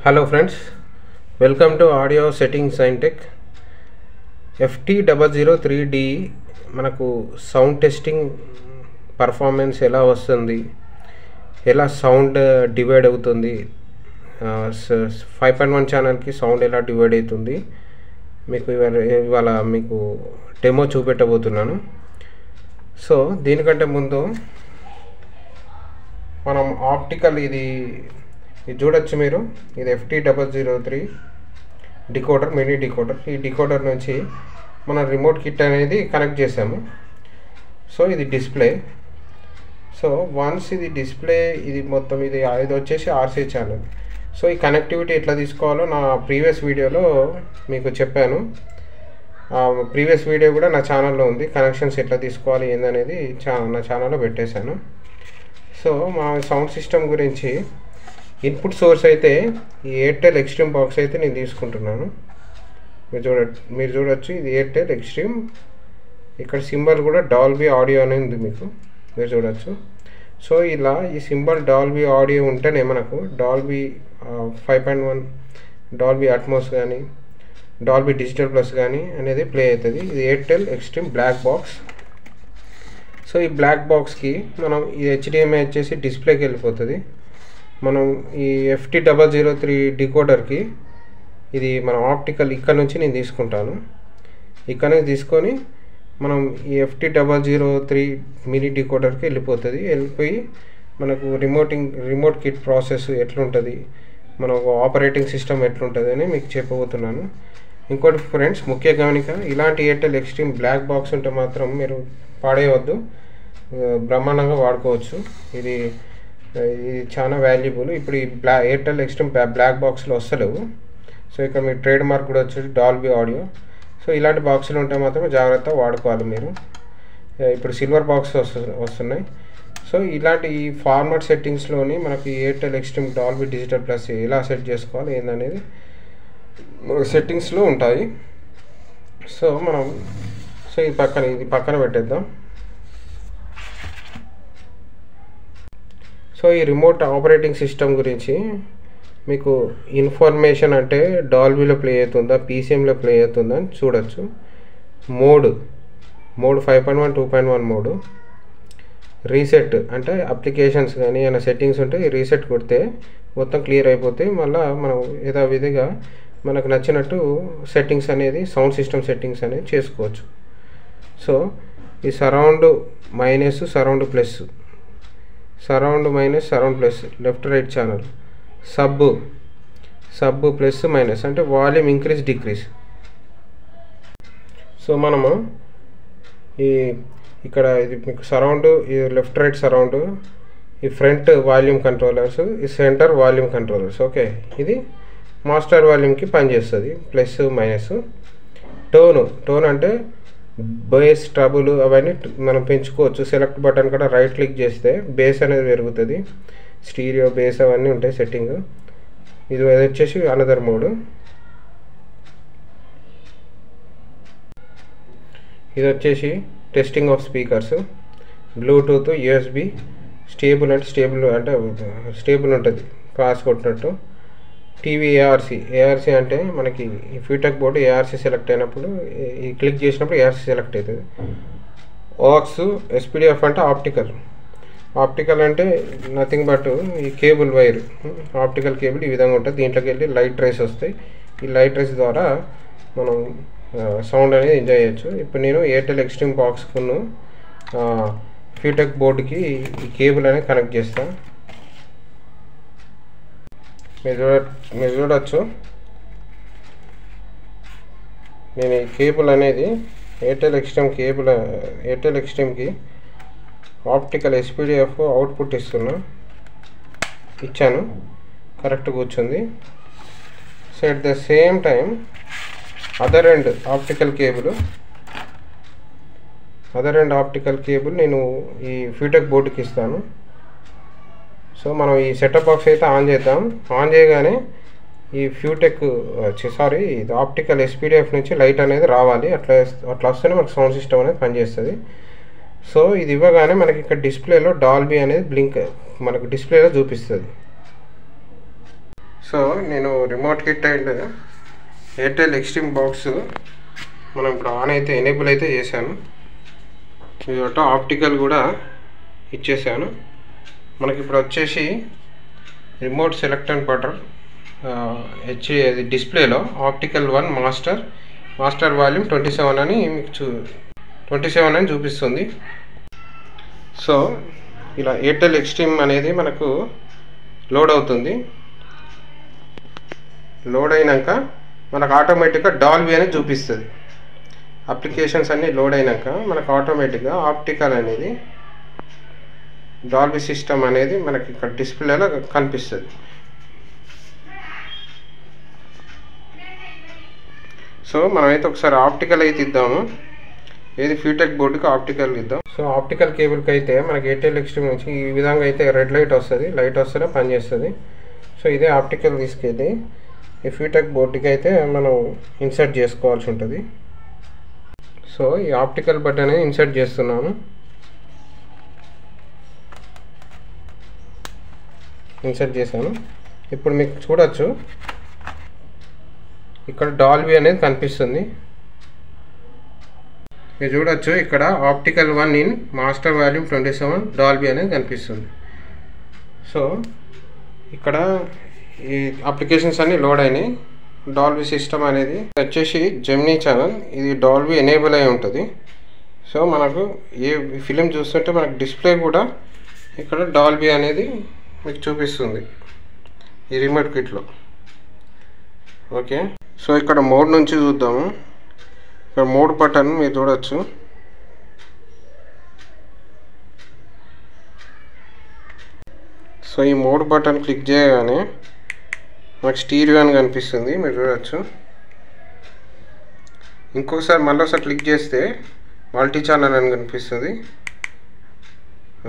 Hello friends, welcome to Audio Settings Scientech. FT003D మనకు sound testing performance ఎలా వస్తుంది, ఎలా సౌండ్ డివైడ్ అవుతుంది, 5.1 ఛానల్కి సౌండ్ ఎలా డివైడ్ అవుతుంది మీకు ఇవాళ మీకు డెమో చూపెట్టబోతున్నాను. సో దీనికంటే ముందు మనం ఆప్టికల్ ఇది చూడొచ్చు. మీరు ఇది FT003 డికోడర్, మినీ డికోడర్. ఈ డికోడర్ నుంచి మన రిమోట్ కిట్ అనేది కనెక్ట్ చేసాము. సో ఇది డిస్ప్లే. సో వన్స్ ఇది డిస్ప్లే, ఇది మొత్తం ఇది వచ్చేసి RC ఛానల్. సో ఈ కనెక్టివిటీ ఎట్లా తీసుకోవాలో నా ప్రీవియస్ వీడియోలో మీకు చెప్పాను. ప్రీవియస్ వీడియో కూడా నా ఛానల్లో ఉంది. కనెక్షన్స్ ఎట్లా తీసుకోవాలి ఏందనేది నా ఛానల్లో పెట్టేశాను. సో మా సౌండ్ సిస్టమ్ గురించి ఇన్పుట్ సోర్స్ అయితే ఈ ఎయిర్టెల్ ఎక్స్ట్రీమ్ బాక్స్ అయితే నేను తీసుకుంటున్నాను. మీరు చూడొచ్చు, ఇది ఎయిర్టెల్ ఎక్స్ట్రీమ్. ఇక్కడ సింబల్ కూడా డాల్బీ ఆడియో అని ఉంది, మీకు మీరు చూడొచ్చు. సో ఇలా ఈ సింబల్ డాల్బీ ఆడియో ఉంటేనే మనకు డాల్బీ 5.1, డాల్బీ అట్మోస్ కానీ, డాల్బీ డిజిటల్ ప్లస్ కానీ అనేది ప్లే అవుతుంది. ఇది Airtel Xstream black box. So ఈ బ్లాక్ బాక్స్కి మనం ఈ HDMI వచ్చేసి డిస్ప్లేకి వెళ్ళిపోతుంది. మనం ఈ FT003 డికోడర్కి ఇది మనం ఆప్టికల్ ఇక్కడ నుంచి నేను తీసుకుంటాను. ఇక్కడ నుంచి తీసుకొని మనం ఈ FT003 మినీ డికోడర్కి వెళ్ళిపోయి మనకు రిమోట్ కిట్ ప్రాసెస్ ఎట్లుంటుంది, మనకు ఆపరేటింగ్ సిస్టమ్ ఎట్లుంటుంది అని మీకు చెప్పబోతున్నాను. ఇంకోటి ఫ్రెండ్స్, ముఖ్య గమనిక, ఇలాంటి ఎయిర్టెల్ ఎక్స్ట్రీమ్ బ్లాక్ బాక్స్ ఉంటే మాత్రం మీరు పాడేయవద్దు, బ్రహ్మాండంగా వాడుకోవచ్చు. ఇది చాలా వాల్యుబుల్. ఇప్పుడు ఈ ఎయిర్టెల్ ఎక్స్ట్రీమ్ బ్లాక్ బాక్స్లో వస్తలేవు. సో ఇక్కడ మీ ట్రేడ్ మార్క్ కూడా వచ్చేసి డాల్బీ ఆడియో. సో ఇలాంటి బాక్సులు ఉంటే మాత్రం జాగ్రత్తగా వాడుకోవాలి మీరు. ఇప్పుడు సిల్వర్ బాక్స్ వస్తున్నాయి. సో ఇలాంటి ఈ ఫార్మాట్ సెట్టింగ్స్లోని మనకి Airtel extreme Dolby digital plus ఎలా సెట్ చేసుకోవాలి ఏందనేది సెట్టింగ్స్లో ఉంటాయి. సో ఇది పక్కన పెట్టేద్దాం. సో ఈ రిమోట్ ఆపరేటింగ్ సిస్టమ్ గురించి మీకు ఇన్ఫర్మేషన్ అంటే డాల్బీలో ప్లే అవుతుందా, PCMలో ప్లే అవుతుందా అని చూడొచ్చు. Mode 5.1, 2.1 mode. రీసెట్ అంటే అప్లికేషన్స్ కానీ ఏమైనా సెట్టింగ్స్ ఉంటే రీసెట్ కొడితే మొత్తం క్లియర్ అయిపోతే మళ్ళీ మనం యథావిధిగా మనకు నచ్చినట్టు సెట్టింగ్స్ అనేది సౌండ్ సిస్టమ్ సెట్టింగ్స్ అనేది చేసుకోవచ్చు. సో ఈ surround minus, surround plus, surround minus, surround plus, left right channel, sub plus minus అంటే వాల్యూమ్ ఇంక్రీజ్ డిక్రీజ్. సో మనము ఇక్కడ ఇది మీకు సరౌండ్, ఈ లెఫ్ట్ రైట్ సరౌండ్, ఈ ఫ్రంట్ వాల్యూమ్ కంట్రోలర్స్, ఈ సెంటర్ వాల్యూమ్ కంట్రోలర్స్. ఓకే, ఇది మాస్టర్ వాల్యూమ్కి పనిచేస్తుంది, ప్లస్ మైనస్. టోన్ అంటే బేస్, ట్రబుల్ అవన్నీ మనం పెంచుకోవచ్చు. సెలెక్ట్ బటన్ కూడా రైట్ క్లిక్ చేస్తే బేస్ అనేది పెరుగుతుంది. స్టీరియో, బేస్ అవన్నీ ఉంటాయి సెట్టింగ్. ఇది వచ్చేసి అనదర్ మోడ్. ఇది వచ్చేసి testing of speakers, Bluetooth, USB, stable అంటే స్టేబుల్ ఉంటుంది పాస్ కొట్టినట్టు. టీవీ ARC అంటే మనకి ఈ ఫీడ్బ్యాక్ బోర్డు ARC సెలెక్ట్ అయినప్పుడు ఈ క్లిక్ చేసినప్పుడు ARC సెలెక్ట్ అవుతుంది. ఆక్స్, SPDF అంటే ఆప్టికల్ అంటే నథింగ్ బట్ ఈ కేబుల్ వైర్, ఆప్టికల్ కేబుల్ ఈ విధంగా ఉంటుంది. దీంట్లోకి వెళ్ళి లైట్ రేస్ వస్తాయి. ఈ లైట్ రేస్ ద్వారా మనం సౌండ్ అనేది ఎంజాయ్ చేయొచ్చు. ఇప్పుడు నేను ఎయిర్టెల్ ఎక్స్ట్రీమ్ బాక్స్కును ఫీడ్బ్యాక్ బోర్డుకి ఈ కేబుల్ అనేది కనెక్ట్ చేస్తాను. మీరు చూడొచ్చు, నేను ఈ కేబుల్ అనేది ఎయిర్టెల్ ఎక్స్ట్రీమ్కి ఆప్టికల్ SPDF అవుట్పుట్ ఇచ్చాను, కరెక్ట్ కూర్చుంది. So at the same time other end optical cable నేను ఈ ఫీడ్బ్యాక్ బోర్డుకి ఇస్తాను. సో మనం ఈ సెటప్ బాక్స్ అయితే ఆన్ చేద్దాం. ఆన్ చేయగానే ఈ ఇది ఆప్టికల్ SPDF నుంచి లైట్ అనేది రావాలి. అట్లా వస్తేనే మనకు సౌండ్ సిస్టమ్ అనేది పనిచేస్తుంది. సో ఇది ఇవ్వగానే మనకి ఇక్కడ డిస్ప్లేలో డాల్బీ అనేది మనకు డిస్ప్లేలో చూపిస్తుంది. సో నేను remote kit and Airtel extreme box మనం ఇప్పుడు ఆన్ అయితే ఎనేబుల్ అయితే చేశాను. ఇదొక ఆప్టికల్ కూడా ఇచ్చేసాను. మనకి ఇప్పుడు వచ్చేసి రిమోట్ సెలెక్ట్ అండ్ బటన్ డిస్ప్లేలో ఆప్టికల్ 1 మాస్టర్ వాల్యూమ్ 27 అని మీకు 27 అని చూపిస్తుంది. సో ఇలా ఎయిర్టెల్ ఎక్స్ట్రీమ్ అనేది మనకు లోడ్ అవుతుంది. లోడ్ అయినాక మనకు ఆటోమేటిక్గా డాల్బీ అనేది చూపిస్తుంది. అప్లికేషన్స్ అన్నీ లోడ్ అయినాక మనకు ఆటోమేటిక్గా ఆప్టికల్ అనేది డాల్బీ సిస్టమ్ అనేది మనకి ఇక్కడ డిస్ప్లేలో కనిపిస్తుంది. సో మనమైతే ఒకసారి ఆప్టికల్ అయితే ఇద్దాము. ఏది ఫ్యూటెక్ బోర్డుకి ఆప్టికల్ ఇద్దాం. సో ఆప్టికల్ కేబుల్కి అయితే మనకి ఎయిర్టెల్ ఎక్స్ట్రీమ్ నుంచి ఈ విధంగా అయితే రెడ్ లైట్ వస్తుంది. లైట్ వస్తేనే పనిచేస్తుంది. సో ఇదే ఆప్టికల్ తీసుకెళ్ళి ఈ ఫ్యూటెక్ బోర్డుకి అయితే మనం ఇన్సర్ట్ చేసుకోవాల్సి ఉంటుంది. సో ఈ ఆప్టికల్ బటన్ అనేది ఇన్సర్ట్ చేస్తున్నాను. ఇన్సర్ట్ చేశాను. ఇప్పుడు మీకు చూడొచ్చు ఇక్కడ డాల్బీ అనేది కనిపిస్తుంది. మీరు చూడొచ్చు ఇక్కడ optical 1 in master volume 27 Dolby అనేది కనిపిస్తుంది. సో ఇక్కడ ఈ అప్లికేషన్స్ అన్నీ లోడ్ అయినాయి. డాల్బీ సిస్టమ్ అనేది వచ్చేసి జెమినీ ఛానల్, ఇది డాల్బీ ఎనేబుల్ అయి ఉంటుంది. సో మనకు ఏ ఫిలిం చూస్తుంటే మనకు డిస్ప్లే కూడా ఇక్కడ డాల్బీ అనేది మీకు చూపిస్తుంది ఈ రిమోట్ కిట్లో. ఓకే, సో ఇక్కడ మోడ్ నుంచి చూద్దాము. ఇక్కడ మోడ్ బటన్ మీరు చూడొచ్చు. సో ఈ మోడ్ బటన్ క్లిక్ చేయగానే మనకు స్టీరియో అని కనిపిస్తుంది, మీరు చూడొచ్చు. ఇంకొకసారి మళ్ళీ ఒకసారి క్లిక్ చేస్తే మల్టీ ఛానల్ అని కనిపిస్తుంది.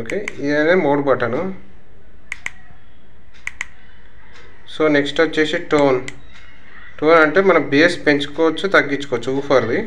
ఓకే, ఇదే మోడ్ బటను. సో నెక్స్ట్ వచ్చేసి టోన్ అంటే మనం బేస్ పెంచుకోవచ్చు, తగ్గించుకోవచ్చు ఊఫర్ది.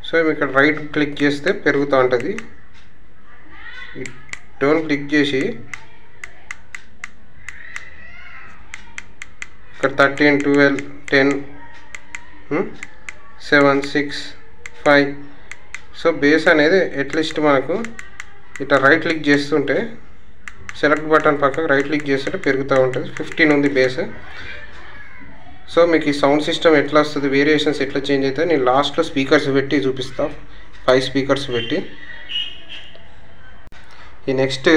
సో ఇక్కడ రైట్ క్లిక్ చేస్తే పెరుగుతూ ఉంటుంది. ఈ టోన్ క్లిక్ చేసి ఇక్కడ 13, 12, 10, 7, 6, 5. సో బేస్ అనేది అట్లీస్ట్ మనకు ఇట్లా రైట్ క్లిక్ చేస్తుంటే సెలెక్ట్ బటన్ పక్కకు రైట్ క్లిక్ చేస్తుంటే పెరుగుతూ ఉంటుంది. 15 ఉంది బేస్. సో మీకు ఈ సౌండ్ సిస్టమ్ ఎట్లా వస్తుంది, వేరియేషన్స్ ఎట్లా చేంజ్ అవుతాయి నేను లాస్ట్లో స్పీకర్స్ పెట్టి చూపిస్తా. 5 స్పీకర్స్ పెట్టి. ఈ నెక్స్ట్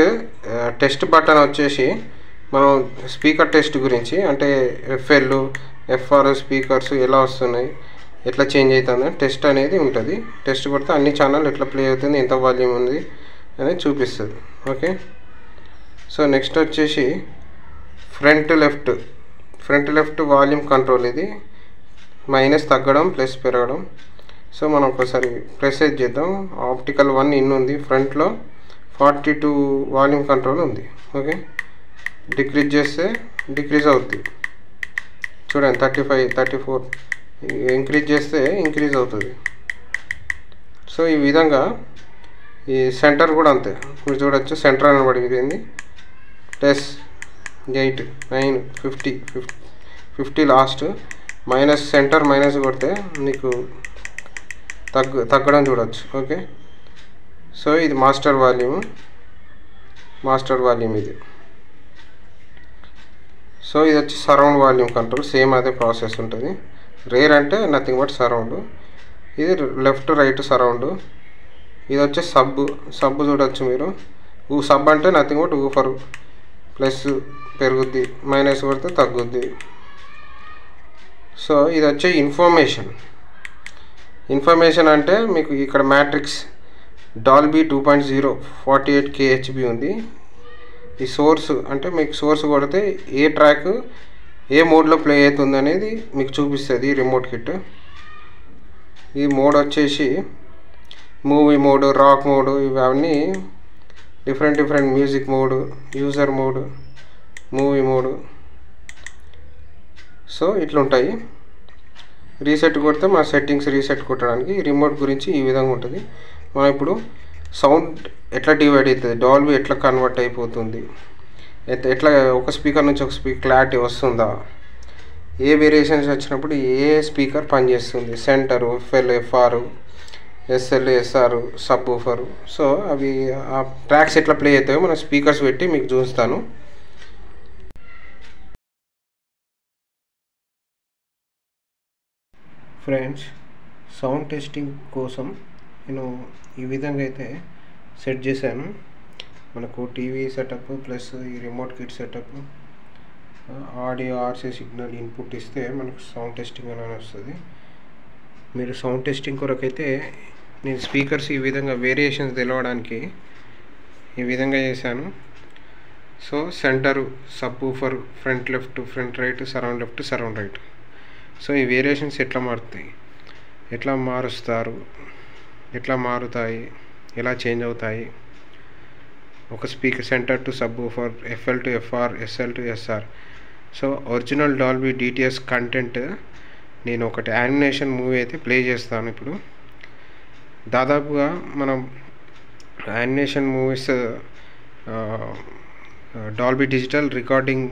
టెస్ట్ బటన్ వచ్చేసి మనం స్పీకర్ టెస్ట్ గురించి, అంటే FL, FR స్పీకర్స్ ఎలా వస్తున్నాయి, ఎట్లా చేంజ్ అవుతుంది టెస్ట్ అనేది ఉంటుంది. టెస్ట్ కొడితే అన్ని ఛానల్ ఎట్లా ప్లే అవుతుంది, ఎంత వాల్యూమ్ ఉంది అనేది చూపిస్తుంది. ఓకే, సో నెక్స్ట్ వచ్చేసి ఫ్రంట్ లెఫ్ట్ వాల్యూమ్ కంట్రోల్. ఇది మైనస్ తగ్గడం, ప్లస్ పెరగడం. సో మనం ఒకసారి ప్రెస్ చేద్దాం. ఆప్టికల్ 1 ఇన్ ఉంది, ఫ్రంట్లో 42 వాల్యూమ్ కంట్రోల్ ఉంది. ఓకే, డిక్రీజ్ చేస్తే డిక్రీజ్ అవుతుంది చూడండి, 35, 34. ఇంక్రీజ్ చేస్తే ఇంక్రీజ్ అవుతుంది. సో ఈ విధంగా ఈ సెంటర్ కూడా అంతే, మీరు చూడొచ్చు సెంటర్ అని పడిపోయింది. +8, 9, 50 లాస్ట్. మైనస్ సెంటర్ మైనస్ కొడితే నీకు తగ్గడం చూడొచ్చు. ఓకే, సో ఇది మాస్టర్ వాల్యూమ్ ఇది. సో ఇది వచ్చి సరౌండ్ వాల్యూమ్ కంట్రోల్, సేమ్ అదే ప్రాసెస్ ఉంటుంది. రేర్ అంటే నథింగ్ బట్ సరౌండ్. ఇది లెఫ్ట్ రైట్ సరౌండ్. ఇది వచ్చి సబ్ చూడొచ్చు మీరు. సబ్ అంటే నథింగ్ బట్ ఊఫర్, ప్లస్ పెరుగుద్ది, మైనస్ కొడితే తగ్గుద్ది. సో ఇది వచ్చే ఇన్ఫర్మేషన్ అంటే మీకు ఇక్కడ మ్యాట్రిక్స్ డాల్బీ 2.0 48 kHz ఉంది. ఈ సోర్స్ అంటే మీకు సోర్స్ కొడితే ఏ ట్రాక్ ఏ మోడ్లో ప్లే అవుతుంది అనేది మీకు చూపిస్తుంది రిమోట్ కిట్. ఈ మోడ్ వచ్చేసి మూవీ మోడ్, రాక్ మోడ్, ఇవన్నీ different music mode, user mode, movie mode. So ఇట్లుంటాయి. రీసెట్ కొడితే మా సెట్టింగ్స్ రీసెట్ కొట్టడానికి రిమోట్ గురించి ఈ విధంగా ఉంటుంది. మనం ఇప్పుడు సౌండ్ ఎట్లా డివైడ్ అవుతుంది, డాల్బీ ఎట్లా కన్వర్ట్ అయిపోతుంది, ఎట్లా ఒక స్పీకర్ నుంచి ఒక స్పీకర్ క్లారిటీ వస్తుందా, ఏ వేరియేషన్స్ వచ్చినప్పుడు ఏ స్పీకర్ పనిచేస్తుంది, centre, FL, FR, SL, SR, subwoofer. So అవి ఆ ట్రాక్స్ ఎట్లా ప్లే అవుతాయో మనం స్పీకర్స్ పెట్టి మీకు చూస్తాను. ఫ్రెండ్స్, సౌండ్ టెస్టింగ్ కోసం నేను ఈ విధంగా అయితే సెట్ చేశాను. మనకు టీవీ సెటప్ ప్లస్ ఈ remote kit setup, audio RC signal input ఇస్తే మనకు సౌండ్ టెస్టింగ్ అని వస్తుంది. మీరు సౌండ్ టెస్టింగ్ కొరకైతే నేను స్పీకర్స్ ఈ విధంగా వేరియేషన్స్ తెలవడానికి ఈ విధంగా చేశాను. So centre, sub woofer, front left, front right, surround left, surround right. So ఈ వేరియేషన్స్ ఎట్లా మారుతాయి, ఎట్లా మారుస్తారు, ఎట్లా మారుతాయి, ఎలా చేంజ్ అవుతాయి, ఒక speaker centre to subwoofer, FL to FR, SL to SR. So original Dolby DTS content నేను ఒకటి యానిమేషన్ మూవీ అయితే ప్లే చేస్తాను. ఇప్పుడు దాదాపుగా మనం animation movies Dolby digital recording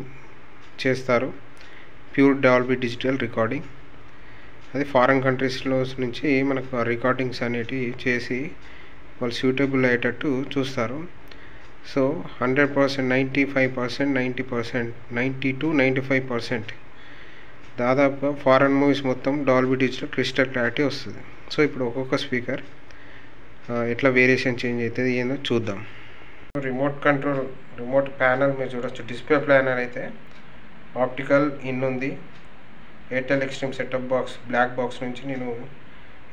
చేస్తారు, ప్యూర్ డాల్బీ డిజిటల్ రికార్డింగ్. అది ఫారెన్ కంట్రీస్లో నుంచి మనకు రికార్డింగ్స్ అనేటివి చేసి వాళ్ళు సూటబుల్ అయ్యేటట్టు చూస్తారు. సో 100%, 95%, 90%, 90 to 95% దాదాపుగా ఫారెన్ మూవీస్ మొత్తం డాల్బీ డిజిటల్ క్రిస్టల్ క్లారిటీ వస్తుంది. సో ఇప్పుడు ఒక్కొక్క స్పీకర్ ఎట్లా వేరియేషన్ చేంజ్ అవుతుంది ఏందో చూద్దాం. రిమోట్ కంట్రోల్, రిమోట్ ప్యానల్ మీరు చూడవచ్చు. డిస్ప్లే ప్యానల్ అయితే ఆప్టికల్ ఇన్ ఉంది. Airtel Xstream setup box black box నుంచి నేను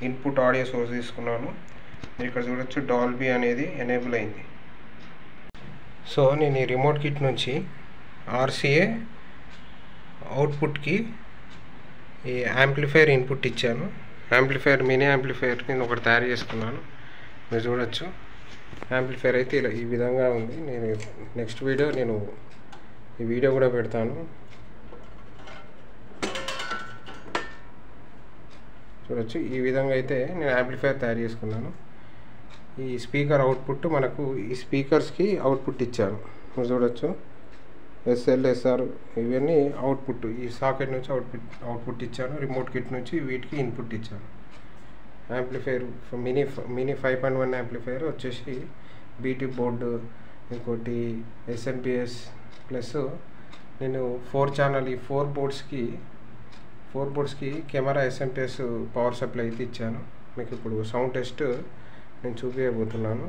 ఇన్పుట్ ఆడియో సోర్స్ తీసుకున్నాను. మీరు ఇక్కడ చూడొచ్చు డాల్బీ అనేది ఎనేబుల్ అయింది. సో నేను ఈ రిమోట్ కిట్ నుంచి ఆర్సీఏ అవుట్పుట్కి ఈ యాంప్లిఫైర్ ఇన్పుట్ ఇచ్చాను. యాంప్లిఫైర్, మినీ యాంప్లిఫైర్ నేను ఒకటి తయారు చేసుకున్నాను. మీరు చూడొచ్చు యాంప్లిఫైర్ అయితే ఇలా ఈ విధంగా ఉంది. నేను నెక్స్ట్ వీడియో నేను ఈ వీడియో కూడా పెడతాను. చూడొచ్చు ఈ విధంగా అయితే నేను యాంప్లిఫైర్ తయారు చేసుకున్నాను. ఈ స్పీకర్ అవుట్పుట్ మనకు ఈ స్పీకర్స్కి అవుట్పుట్ ఇచ్చాను. మీరు చూడొచ్చు ఎస్ఎల్, ఎస్ఆర్ ఇవన్నీ అవుట్పుట్. ఈ సాకెట్ నుంచి అవుట్పుట్ ఇచ్చాను. రిమోట్ కిట్ నుంచి వీటికి ఇన్పుట్ ఇచ్చాను. యాంప్లిఫైర్ మినీ 5.1 యాంప్లిఫైర్ వచ్చేసి బీటీ బోర్డు, ఇంకోటి ఎస్ఎంపిఎస్ ప్లస్ నేను 4 ఛానల్ ఈ 4 బోర్డ్స్కి కెమెరా ఎస్ఎంపిఎస్ పవర్ సప్లై అయితే ఇచ్చాను. మీకు ఇప్పుడు సౌండ్ టెస్ట్ నేను చూపించబోతున్నాను.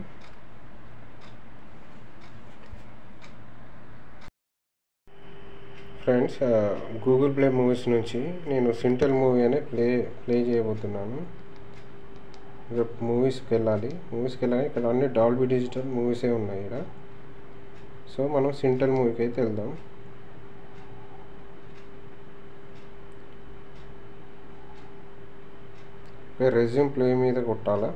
ఫ్రెండ్స్, గూగుల్ ప్లే మూవీస్ నుంచి నేను సింటల్ మూవీ అనే ప్లే చేయబోతున్నాను. ఇక్కడ మూవీస్కి వెళ్ళాలి ఇక్కడ అన్ని డాల్బీ డిజిటల్ మూవీసే ఉన్నాయి ఇక్కడ. సో మనం సింటల్ మూవీకి అయితే వెళ్దాం. రెజ్యూమ్ ప్లే మీద కొట్టాలా.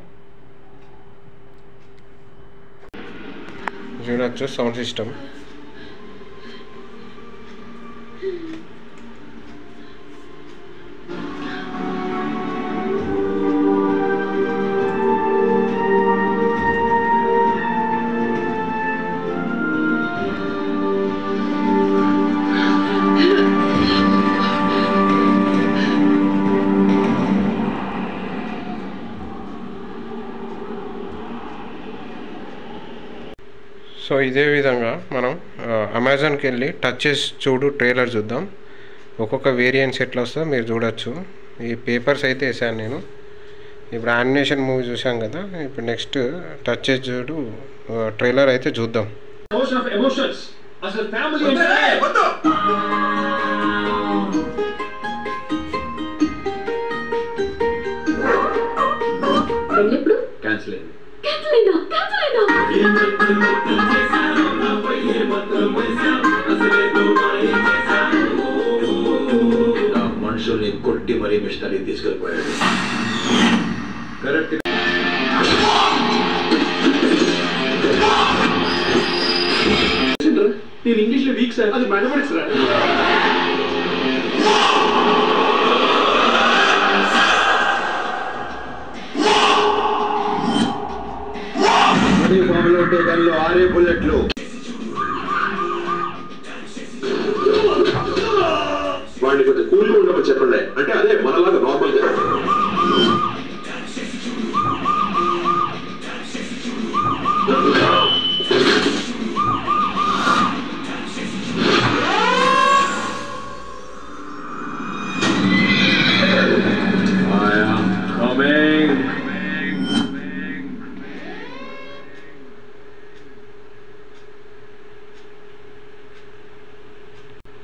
చూడొచ్చు సౌండ్ సిస్టమ్. సో ఇదే విధంగా మనం అమెజాన్కి వెళ్ళి టచ్ చేసి చూడు ట్రైలర్ చూద్దాం. ఒక్కొక్క వేరియంట్స్ ఎట్లా వస్తుందో మీరు చూడొచ్చు. ఈ పేపర్స్ అయితే వేసాను నేను. ఇప్పుడు యానిమేషన్ మూవీ చూసాం కదా, ఇప్పుడు నెక్స్ట్ టచ్ చేసి చూడు ట్రైలర్ అయితే చూద్దాం. మనుషుల్ని కొట్టి మరీ మిషనరీ తీసుకెళ్ళిపోయాడు. కరెక్ట్. నేను ఇంగ్లీష్ లో వీక్ సార్, అది మ్యాథమెటిక్స్ రా. దానిలో 6 బుల్లెట్లు. వాడిని కొంచెం కూల్ చెప్పమని చెప్పండి. అంటే అదే మనలాగా నార్మల్ గా.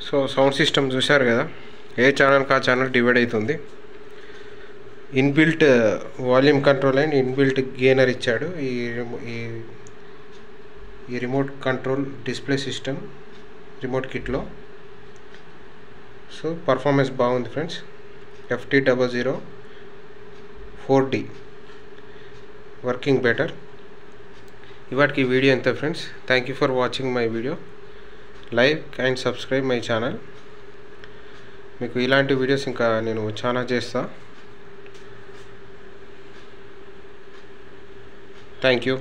సో సౌండ్ సిస్టమ్ చూశారు కదా, ఏ ఛానల్కి ఆ ఛానల్ డివైడ్ అవుతుంది. Inbuilt volume control and inbuilt gainer ఇచ్చాడు ఈ remote control display system remote కిట్లో. సో పర్ఫార్మెన్స్ బాగుంది friends. FT00 4D working better. ఇవాటికి వీడియో ఎంత friends. Thank you for watching my video. Like and subscribe my channel. మీకు ఇలాంటి videos ఇంకా నేను చాలా చేస్తా. Thank you.